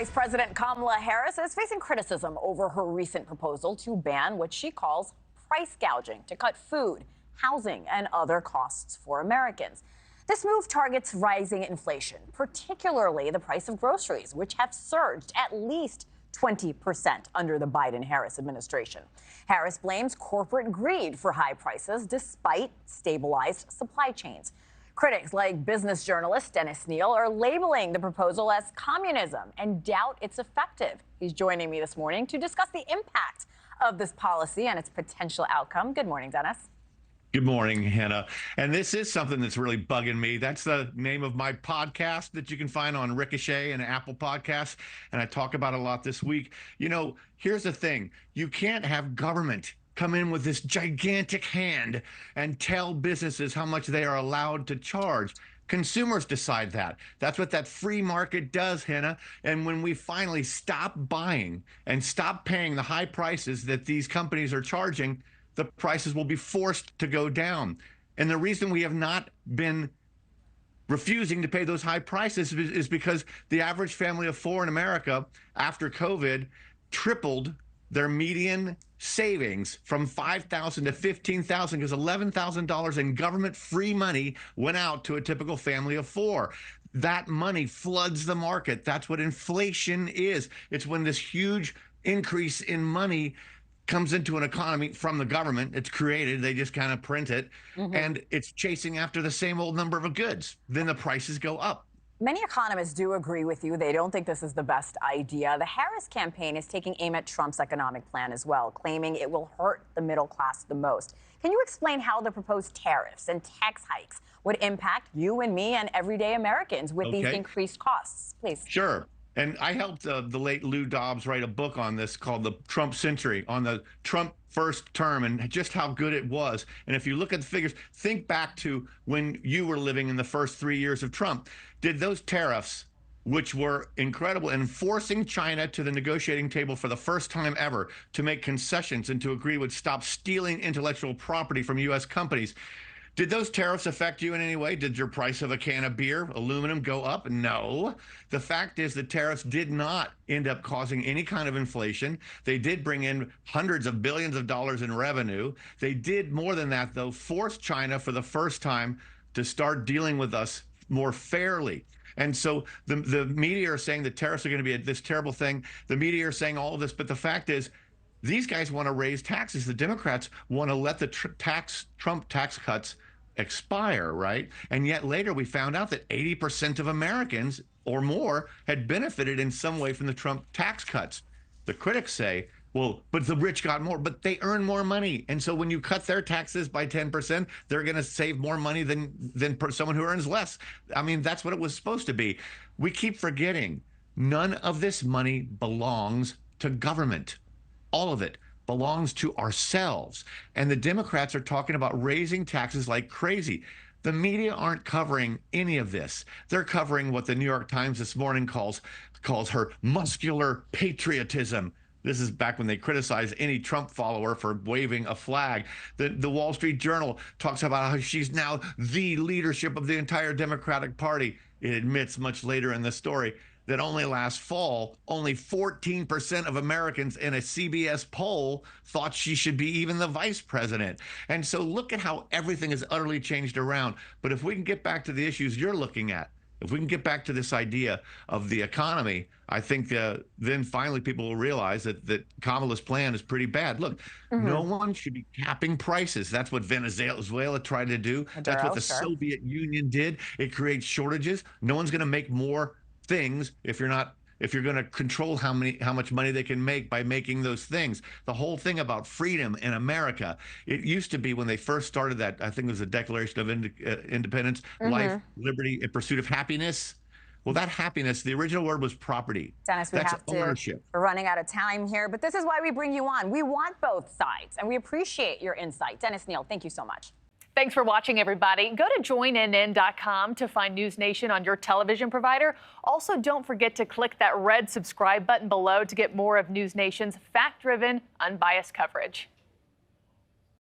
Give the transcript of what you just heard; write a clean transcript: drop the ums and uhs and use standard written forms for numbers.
Vice President Kamala Harris is facing criticism over her recent proposal to ban what she calls price gouging to cut food, housing, and other costs for Americans. This move targets rising inflation, particularly the price of groceries, which have surged at least 20% under the Biden-Harris administration. Harris blames corporate greed for high prices despite stabilized supply chains. Critics like business journalist Dennis Kneale are labeling the proposal as communism and doubt it's effective. He's joining me this morning to discuss the impact of this policy and its potential outcome. Good morning, Dennis. Good morning, Hannah. And this is something that's really bugging me. That's the name of my podcast that you can find on Ricochet and Apple Podcasts. And I talk about it a lot this week. You know, here's the thing. You can't have government come in with this gigantic hand and tell businesses how much they are allowed to charge. Consumers decide that. That's what that free market does, Hannah. And when we finally stop buying and stop paying the high prices that these companies are charging, the prices will be forced to go down. And the reason we have not been refusing to pay those high prices is because the average family of four in America after COVID tripled their median savings from $5,000 to $15,000 because $11,000 in government free money went out to a typical family of four. That money floods the market. That's what inflation is. It's when this huge increase in money comes into an economy from the government. It's created. They just kind of print it. And it's chasing after the same old number of goods. Then the prices go up. Many economists do agree with you. They don't think this is the best idea. The Harris campaign is taking aim at Trump's economic plan as well, claiming it will hurt the middle class the most. Can you explain how the proposed tariffs and tax hikes would impact you and me and everyday Americans with these increased costs, please? Sure. And I helped the late Lou Dobbs write a book on this called The Trump Century, on the Trump first term and just how good it was. And if you look at the figures, think back to when you were living in the first 3 years of Trump. Did those tariffs, which were incredible, and forcing China to the negotiating table for the first time ever to make concessions and to agree would stop stealing intellectual property from U.S. companies, did those tariffs affect you in any way? Did your price of a can of beer, aluminum, go up? No. The fact is the tariffs did not end up causing any kind of inflation. They did bring in hundreds of billions of dollars in revenue. They did more than that, though, force China for the first time to start dealing with us more fairly. And so the media are saying the tariffs are going to be this terrible thing. The media are saying all of this, but the fact is these guys want to raise taxes. The Democrats want to let the Trump tax cuts expire, right? And yet later we found out that 80% of Americans or more had benefited in some way from the Trump tax cuts. The critics say, well, but the rich got more, but they earn more money. And so when you cut their taxes by 10%, they're going to save more money than someone who earns less. I mean, that's what it was supposed to be. We keep forgetting none of this money belongs to government. All of it belongs to ourselves. And the Democrats are talking about raising taxes like crazy. The media aren't covering any of this. They're covering what the New York Times this morning calls her muscular patriotism. This is back when they criticized any Trump follower for waving a flag. The Wall Street Journal talks about how she's now the leadership of the entire Democratic Party. It admits much later in the story that only last fall, only 14% of Americans in a CBS poll thought she should be even the vice president. And so look at how everything has utterly changed around. But if we can get back to the issues you're looking at, if we can get back to this idea of the economy, I think then finally people will realize that Kamala's plan is pretty bad. Look, no one should be capping prices. That's what Venezuela tried to do. That's what the Soviet Union did. It creates shortages. No one's going to make more things if you're going to control how much money they can make by making those things. The whole thing about freedom in America, it used to be when they first started that, I think it was the Declaration of Independence, life, liberty, and pursuit of happiness. Well, that happiness, the original word was property. Dennis, That's ownership. We're running out of time here, but this is why we bring you on. We want both sides, and we appreciate your insight. Dennis Kneale, thank you so much. Thanks for watching, everybody. Go to joinnn.com to find NewsNation on your television provider. Also, don't forget to click that red subscribe button below to get more of NewsNation's fact-driven, unbiased coverage.